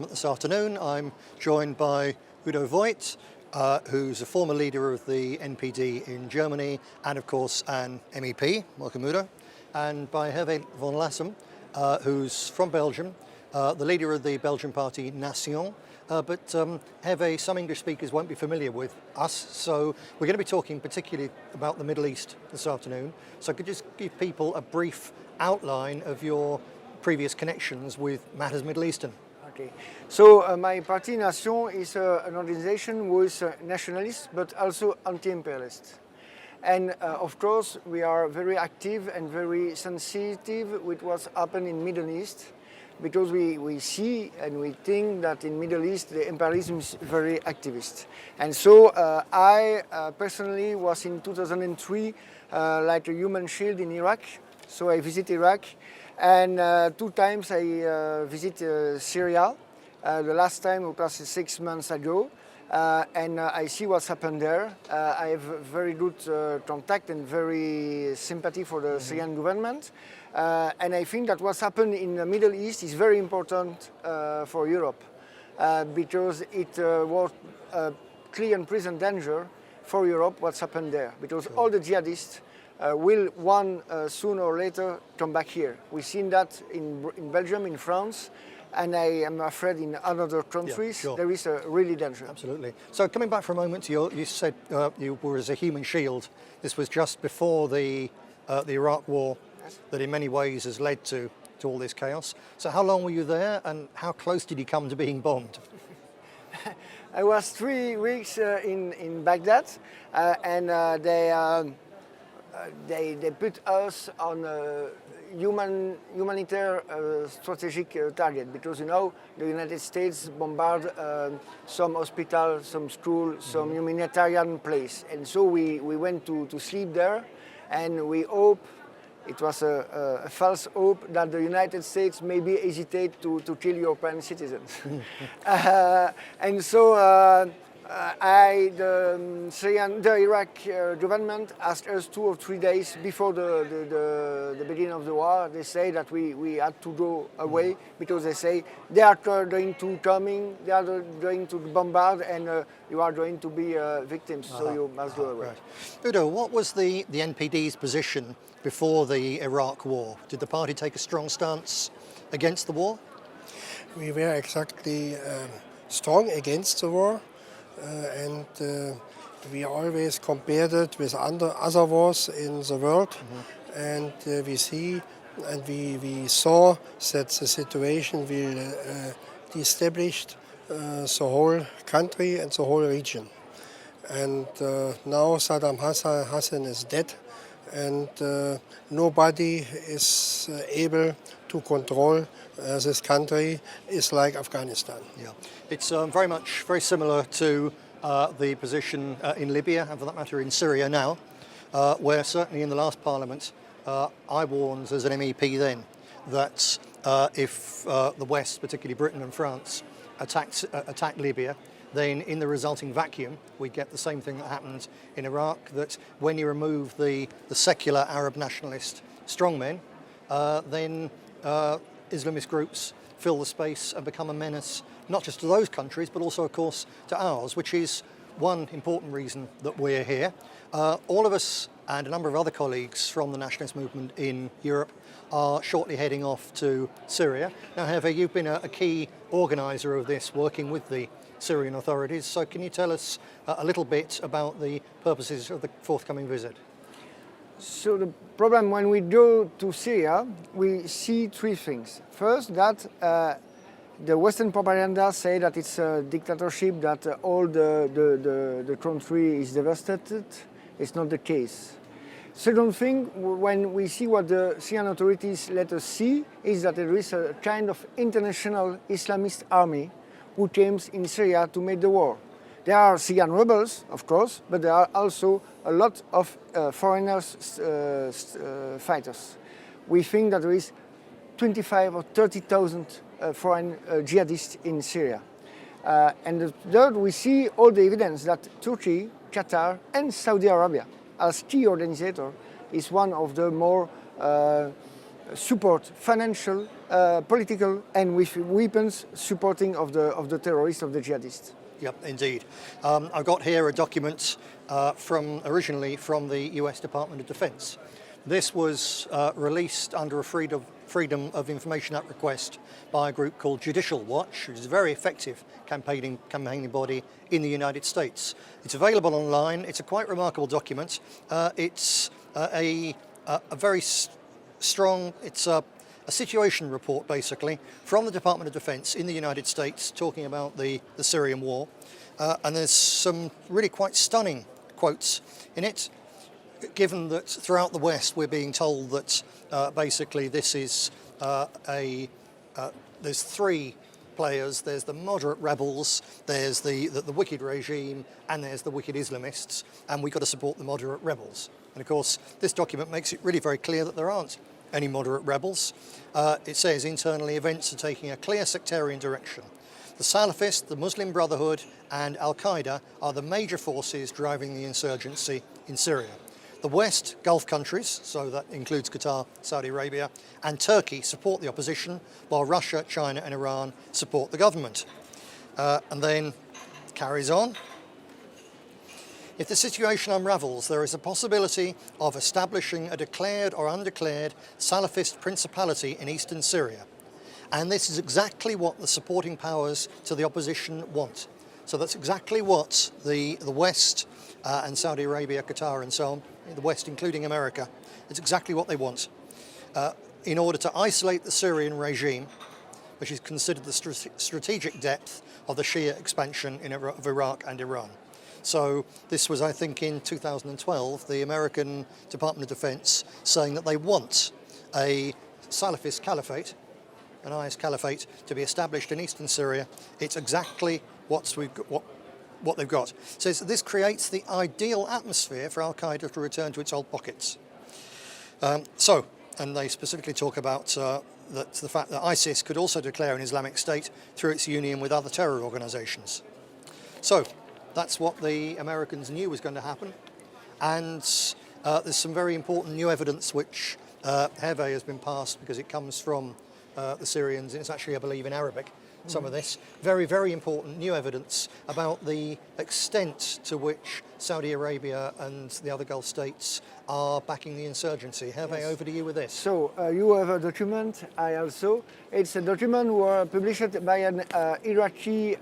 Summit this afternoon. I'm joined by Udo Voigt, who's a former leader of the NPD in Germany and of course an MEP. Welcome, Udo. And by Herve von Laetham, who's from Belgium, the leader of the Belgian party Nation. But Herve, some English speakers won't be familiar with us, so we're going to be talking particularly about the Middle East this afternoon. So could you just give people a brief outline of your previous connections with matters Middle Eastern? Okay, so my party Nation is an organization who is nationalist but also anti-imperialist. And of course we are very active and very sensitive with what's happened in Middle East, because we see and we think that in Middle East the imperialism is very activist. And so I personally was in 2003 like a human shield in Iraq. So I visit Iraq, and 2 times I visit Syria. The last time it was 6 months ago. And I see what's happened there. I have very good contact and very sympathy for the Syrian government. And I think that what's happened in the Middle East is very important for Europe, because it was a clear and present danger for Europe what's happened there, because all the jihadists will sooner or later come back here. We've seen that in Belgium, in France, and I am afraid in other countries there is a really danger. Absolutely. So coming back for a moment, you said you were as a human shield. This was just before the Iraq war that in many ways has led to all this chaos. So how long were you there, and how close did you come to being bombed? I was 3 weeks in Baghdad, and they put us on a humanitarian strategic target, because you know the United States bombard some hospital, some school, some humanitarian place, and so we went to sleep there, and we hope. It was a false hope that the United States maybe hesitate to kill European citizens. And so the Iraq government asked us 2 or 3 days before the beginning of the war. They say that we had to go away, because they say they are going to going to bombard, and you are going to be victims, so you must go away. Right. Udo, what was the NPD's position before the Iraq war? Did the party take a strong stance against the war? We were exactly strong against the war, and we always compared it with other wars in the world, and we saw that the situation will destabilize the whole country and the whole region. And now Saddam Hussein is dead, and nobody is able to control this country. Is like Afghanistan. Yeah, it's very similar to the position in Libya, and for that matter in Syria now, where certainly in the last Parliament I warned as an MEP then that if the West, particularly Britain and France, attacked Libya, then in the resulting vacuum we get the same thing that happened in Iraq, that when you remove the secular Arab nationalist strongmen, then Islamist groups fill the space and become a menace not just to those countries but also of course to ours, which is one important reason that we're here. All of us and a number of other colleagues from the nationalist movement in Europe are shortly heading off to Syria. Now, Herve, you've been a key organiser of this, working with the Syrian authorities. So can you tell us a little bit about the purposes of the forthcoming visit? So the problem when we go to Syria, we see 3 things. First, that the Western propaganda say that it's a dictatorship, that all the country is devastated. It's not the case. Second thing, when we see what the Syrian authorities let us see, is that there is a kind of international Islamist army who came in Syria to make the war. There are Syrian rebels, of course, but there are also a lot of foreigners fighters. We think that there is 25 or 30,000 foreign jihadists in Syria. And the third, we see all the evidence that Turkey, Qatar and Saudi Arabia, as key organizer, is one of the more support, financial, political, and with weapons supporting of the terrorists, of the jihadists. Yep, indeed. I've got here a document originally from the US Department of Defense. This was released under a Freedom of Information Act request by a group called Judicial Watch, which is a very effective campaigning body in the United States. It's available online. It's a quite remarkable document. It's a very strong, it's a situation report basically from the Department of Defense in the United States talking about the Syrian war. And there's some really quite stunning quotes in it, given that throughout the West we're being told that basically this is there's three players. There's the moderate rebels, there's the wicked regime, and there's the wicked Islamists, and we've got to support the moderate rebels. And of course this document makes it really very clear that there aren't any moderate rebels. It says internally events are taking a clear sectarian direction. The Salafists, the Muslim Brotherhood and Al-Qaeda are the major forces driving the insurgency in Syria. The West, Gulf countries, so that includes Qatar, Saudi Arabia and Turkey, support the opposition, while Russia, China and Iran support the government. And then carries on. If the situation unravels, there is a possibility of establishing a declared or undeclared Salafist principality in eastern Syria. And this is exactly what the supporting powers to the opposition want. So that's exactly what the West and Saudi Arabia, Qatar and so on, the West including America, it's exactly what they want. In order to isolate the Syrian regime, which is considered the strategic depth of the Shia expansion of Iraq and Iran. So this was, I think, in 2012, the American Department of Defense saying that they want a Salafist caliphate, an IS caliphate, to be established in eastern Syria. It's exactly what they've got. It says this creates the ideal atmosphere for Al-Qaeda to return to its old pockets. And they specifically talk about the fact that ISIS could also declare an Islamic State through its union with other terror organizations. So that's what the Americans knew was going to happen. And there's some very important new evidence which Herve has been passed because it comes from the Syrians. It's actually, I believe, in Arabic, some of this. Very, very important new evidence about the extent to which Saudi Arabia and the other Gulf states are backing the insurgency. Herve, yes. Over to you with this. So you have a document, I also. It's a document published by an Iraqi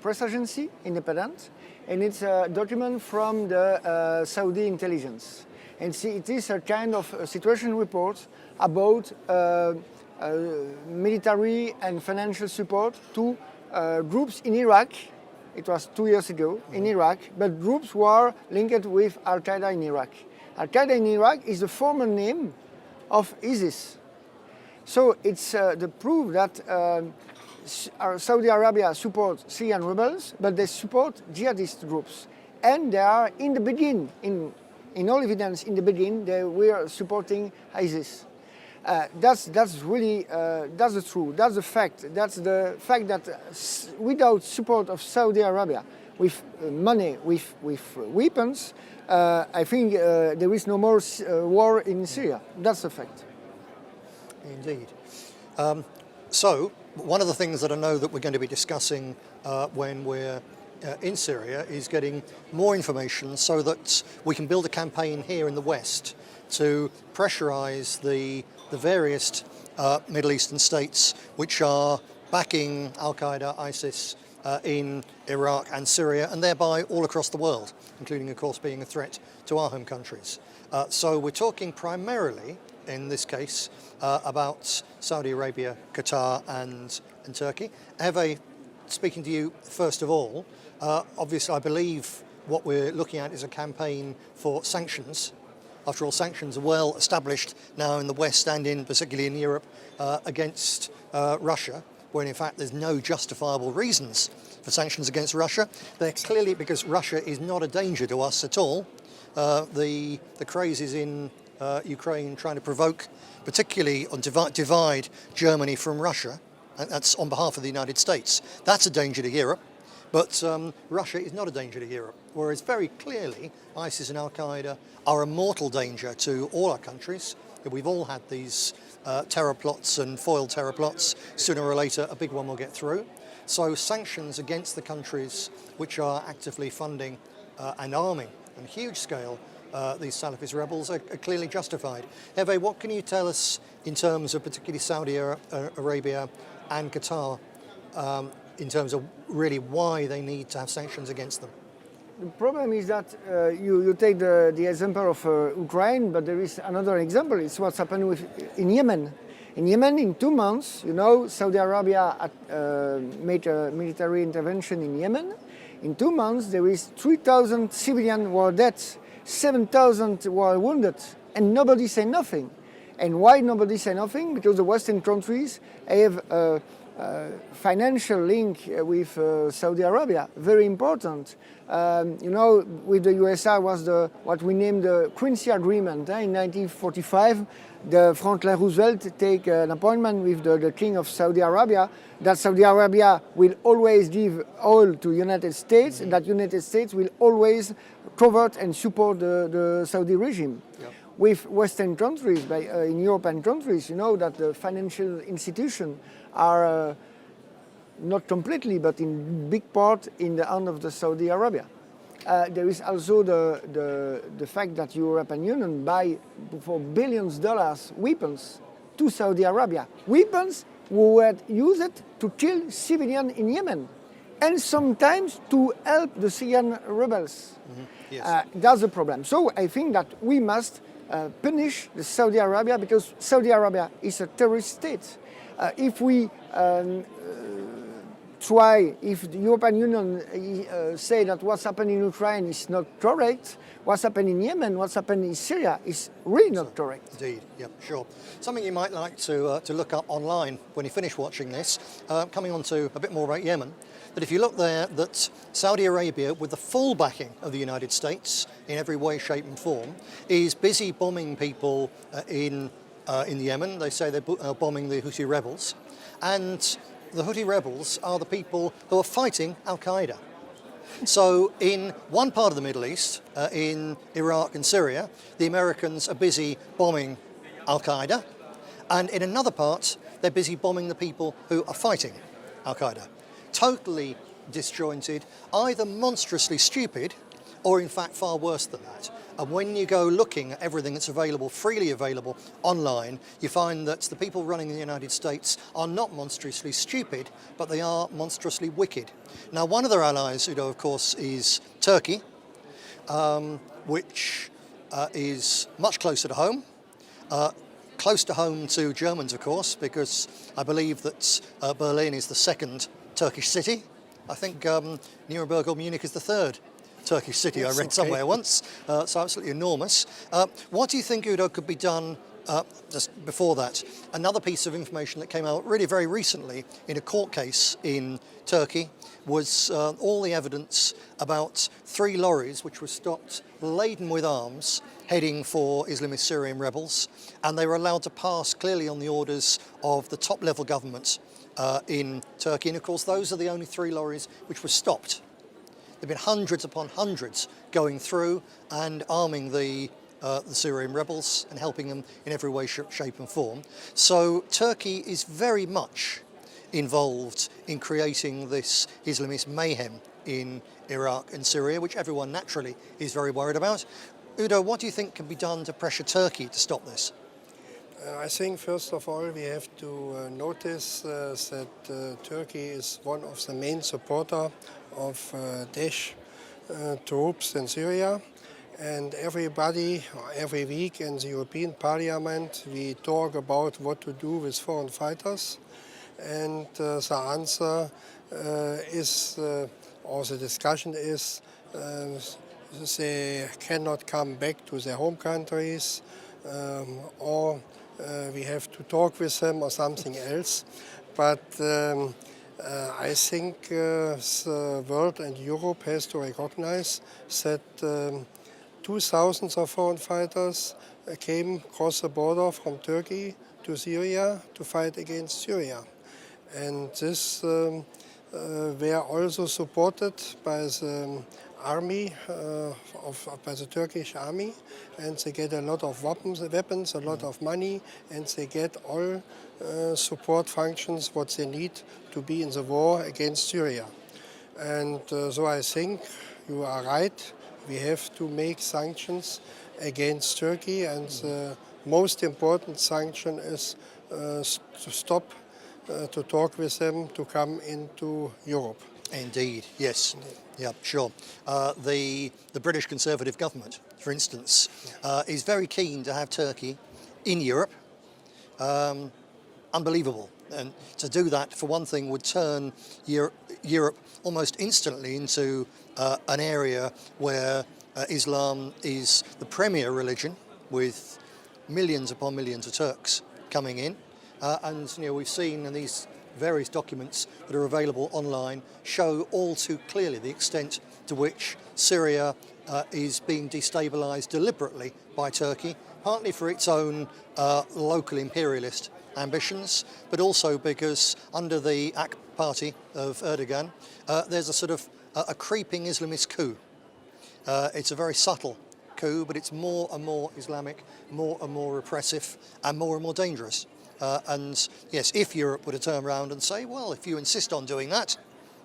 press agency, independent, and it's a document from the Saudi intelligence. And see, it is a kind of a situation report about military and financial support to groups in Iraq. It was 2 years ago in Iraq, but groups who are linked with Al-Qaeda in Iraq. Al-Qaeda in Iraq is the former name of ISIS. So it's the proof that Saudi Arabia supports Syrian rebels, but they support jihadist groups. And they are in the beginning, in all evidence in the beginning, they were supporting ISIS. That's really that's the truth. That's the fact. That's the fact that without support of Saudi Arabia, with money, with weapons, I think there is no more war in Syria. That's the fact. Indeed. So one of the things that I know that we're going to be discussing when we're in Syria is getting more information so that we can build a campaign here in the West to pressurize the various Middle Eastern states which are backing Al-Qaeda, ISIS in Iraq and Syria, and thereby all across the world, including, of course, being a threat to our home countries. So we're talking primarily, in this case, about Saudi Arabia, Qatar and Turkey. Herve, speaking to you first of all, obviously I believe what we're looking at is a campaign for sanctions. After all, sanctions are well established now in the West and particularly in Europe against Russia, when in fact there's no justifiable reasons for sanctions against Russia. They're clearly because Russia is not a danger to us at all. The craze is in Ukraine trying to provoke, particularly on divide Germany from Russia, and that's on behalf of the United States. That's a danger to Europe. But Russia is not a danger to Europe, whereas very clearly ISIS and Al-Qaeda are a mortal danger to all our countries. We've all had these terror plots and foil terror plots, sooner or later a big one will get through. So sanctions against the countries which are actively funding and arming on a huge scale these Salafist rebels are clearly justified. Herve, what can you tell us in terms of particularly Saudi Arabia and Qatar in terms of really why they need to have sanctions against them? The problem is that you take the example of Ukraine, but there is another example. It's what's happened in Yemen. In Yemen, in 2 months, Saudi Arabia made a military intervention in Yemen. In 2 months, there is 3,000 civilians were dead, 7,000 were wounded, and nobody said nothing. And why nobody said nothing? Because the Western countries have a financial link with Saudi Arabia, very important. With the USA was what we named the Quincy Agreement. In 1945, Franklin Roosevelt take an appointment with the King of Saudi Arabia that Saudi Arabia will always give oil to United States, and that United States will always covert and support the Saudi regime. Yep. With Western countries, in European countries, that the financial institutions are not completely, but in big part in the hand of the Saudi Arabia. There is also the fact that European Union buy for billions of dollars weapons to Saudi Arabia. Weapons who were used to kill civilians in Yemen and sometimes to help the Syrian rebels. Mm-hmm. Yes. That's the problem. So I think that we must punish the Saudi Arabia because Saudi Arabia is a terrorist state. If we if the European Union say that what's happening in Ukraine is not correct, what's happening in Yemen, what's happening in Syria is really not correct. Indeed, yeah, sure. Something you might like to look up online when you finish watching this, coming on to a bit more about Yemen, that if you look there, that Saudi Arabia, with the full backing of the United States in every way, shape and form, is busy bombing people in Yemen. They say they're bombing the Houthi rebels. And the Houthi rebels are the people who are fighting Al-Qaeda. So in one part of the Middle East, in Iraq and Syria, the Americans are busy bombing Al-Qaeda. And in another part, they're busy bombing the people who are fighting Al-Qaeda. Totally disjointed, either monstrously stupid, or in fact far worse than that. And when you go looking at everything that's available, freely available online, you find that the people running the United States are not monstrously stupid, but they are monstrously wicked. Now, one of their allies, Udo, of course, is Turkey, which is much closer to home. Close to home to Germans, of course, because I believe that Berlin is the second Turkish city. I think Nuremberg or Munich is the third Turkish city. Yes, I read somewhere once, so absolutely enormous. What do you think, Udo, could be done just before that? Another piece of information that came out really very recently in a court case in Turkey was all the evidence about 3 lorries which were stopped laden with arms heading for Islamist Syrian rebels, and they were allowed to pass clearly on the orders of the top level government in Turkey. And of course those are the only 3 lorries which were stopped. There have been hundreds upon hundreds going through and arming the Syrian rebels and helping them in every way, shape and form. So Turkey is very much involved in creating this Islamist mayhem in Iraq and Syria, which everyone naturally is very worried about. Udo, what do you think can be done to pressure Turkey to stop this? I think first of all we have to notice that Turkey is one of the main supporters of Daesh troops in Syria, and everybody every week in the European Parliament we talk about what to do with foreign fighters, and the answer is or the discussion is they cannot come back to their home countries, or we have to talk with them or something else. But I think the world and Europe has to recognize that 2,000 of foreign fighters came across the border from Turkey to Syria to fight against Syria. And this were also supported by the army by the Turkish army, and they get a lot of weapons, a lot of money, and they get all support functions what they need to be in the war against Syria. And so I think you are right. We have to make sanctions against Turkey, and the most important sanction is to stop to talk with them to come into Europe. Indeed, yes. Yeah, sure. The British Conservative government, for instance, is very keen to have Turkey in Europe. Unbelievable. And to do that, for one thing, would turn Europe almost instantly into an area where Islam is the premier religion, with millions upon millions of Turks coming in. And we've seen in these various documents that are available online show all too clearly the extent to which Syria is being destabilised deliberately by Turkey, partly for its own local imperialist ambitions, but also because under the AK party of Erdogan, there's a sort of a creeping Islamist coup. It's a very subtle coup, but it's more and more Islamic, more and more repressive, and more dangerous. And yes, if Europe were to turn around and say, well, if you insist on doing that,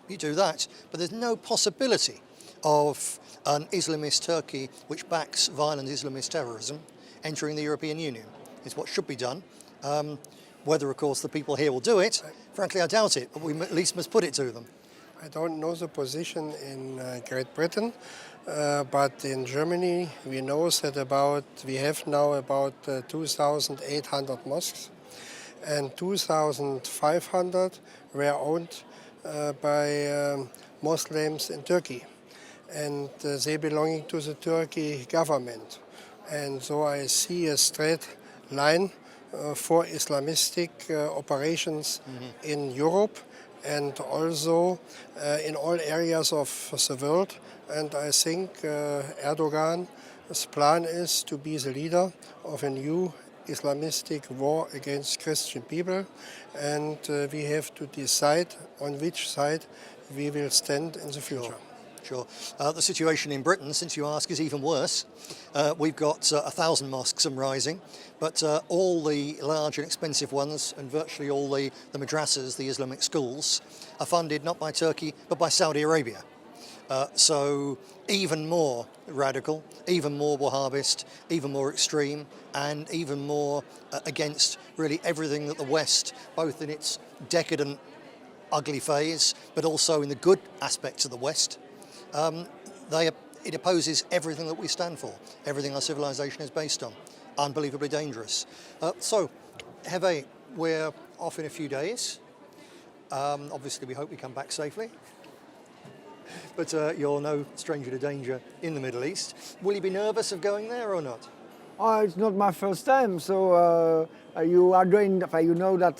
you do that. But there's no possibility of an Islamist Turkey which backs violent Islamist terrorism entering the European Union. It's what should be done. Whether, of course, the people here will do it, frankly, I doubt it, but we at least must put it to them. I don't know the position in Great Britain, but in Germany we know that we have now about 2,800 mosques, and 2,500 were owned by Muslims in Turkey, and they belonging to the Turkey government. And so I see a straight line for Islamistic operations in Europe, and also in all areas of the world. And I think Erdogan's plan is to be the leader of a new Islamistic war against Christian people, and we have to decide on which side we will stand in the future. Sure. The situation in Britain, since you ask, is even worse. We've got 1,000 mosques and rising, but all the large and expensive ones and virtually all the madrasas, the Islamic schools, are funded not by Turkey but by Saudi Arabia. So even more radical, even more Wahhabist, even more extreme, and even more against really everything that the West, both in its decadent, ugly phase, but also in the good aspects of the West, it opposes everything that we stand for, everything our civilization is based on. Unbelievably dangerous. So, Herve, we're off in a few days. Obviously, we hope we come back safely. But you're no stranger to danger in the Middle East. Will you be nervous of going there or not? It's not my first time, so you are doing. You know that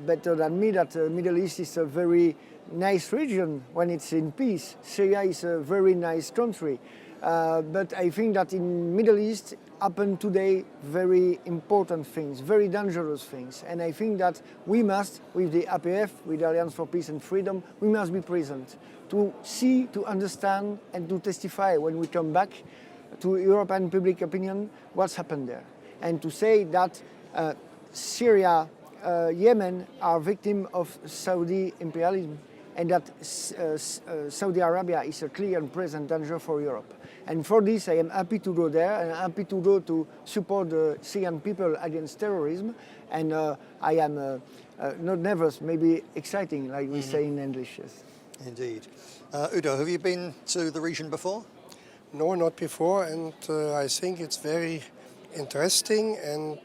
better than me that the Middle East is a very nice region when it's in peace. Syria is a very nice country, but I think that in Middle East happen today very important things, very dangerous things, and I think that we must, with the APF, with the Alliance for Peace and Freedom, we must be present to see, to understand, and to testify when we come back to European public opinion what's happened there, and to say that Syria, Yemen are victims of Saudi imperialism, and that Saudi Arabia is a clear and present danger for Europe. And for this, I am happy to go there, and happy to go to support the Syrian people against terrorism. And I am not nervous, maybe exciting, like we say in English. Yes. Indeed. Udo, have you been to the region before? No, not before, and I think it's very interesting. And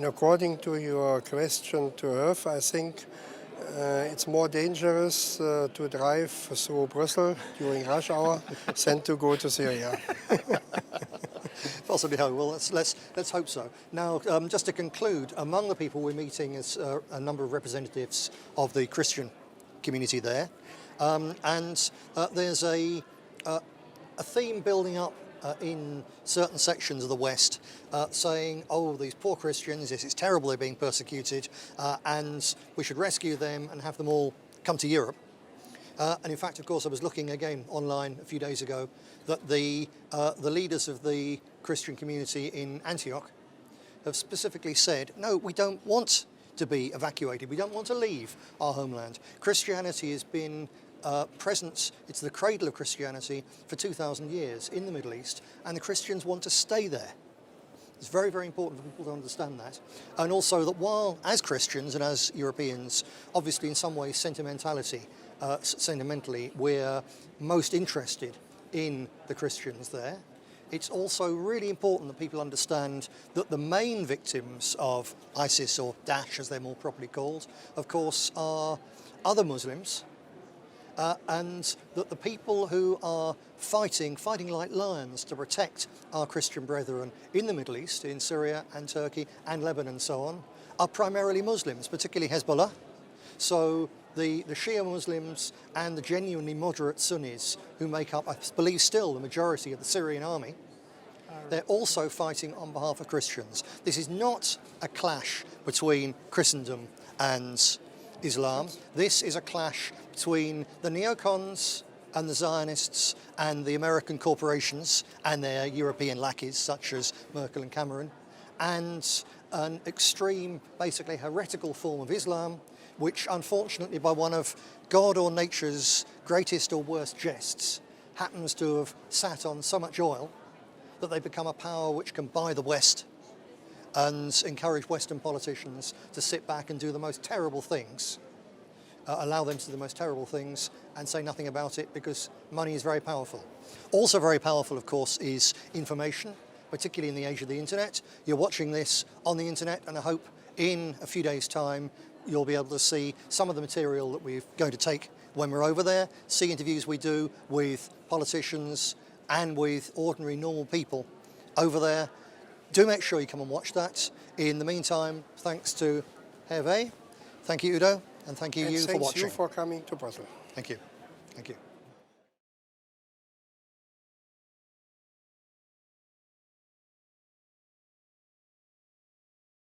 according to your question to Herve, I think it's more dangerous to drive through Brussels during rush hour than to go to Syria. Possibly. Well, let's hope so. Now, just to conclude, among the people we're meeting is a number of representatives of the Christian community there, and there's a theme building up in certain sections of the West, saying, oh, these poor Christians, yes, it's terrible they're being persecuted, and we should rescue them and have them all come to Europe. And in fact, of course, I was looking again online a few days ago that the leaders of the Christian community in Antioch have specifically said, no, we don't want to be evacuated. We don't want to leave our homeland. Christianity has been present, it's the cradle of Christianity for 2,000 years in the Middle East, and the Christians want to stay there. It's very, very important for people to understand that. And also that while, as Christians and as Europeans, obviously in some ways sentimentally, we're most interested in the Christians there, it's also really important that people understand that the main victims of ISIS, or Daesh as they're more properly called, of course, are other Muslims, and that the people who are fighting like lions to protect our Christian brethren in the Middle East, in Syria and Turkey and Lebanon and so on, are primarily Muslims, particularly Hezbollah. So the Shia Muslims and the genuinely moderate Sunnis who make up, I believe still, the majority of the Syrian army, they're also fighting on behalf of Christians. This is not a clash between Christendom and Islam. This is a clash between the neocons and the Zionists and the American corporations and their European lackeys such as Merkel and Cameron, and an extreme, basically heretical form of Islam, which unfortunately by one of God or nature's greatest or worst jests happens to have sat on so much oil that they become a power which can buy the West and encourage Western politicians to sit back and do the most terrible things, allow them to do the most terrible things and say nothing about it because money is very powerful. Also very powerful, of course, is information, particularly in the age of the internet. You're watching this on the internet, and I hope in a few days' time you'll be able to see some of the material that we're going to take when we're over there, see interviews we do with politicians and with ordinary, normal people over there. Do make sure you come and watch that. In the meantime, thanks to Herve, thank you, Udo, and thank you for watching. Thank you for coming to Brussels. Thank you. Thank you.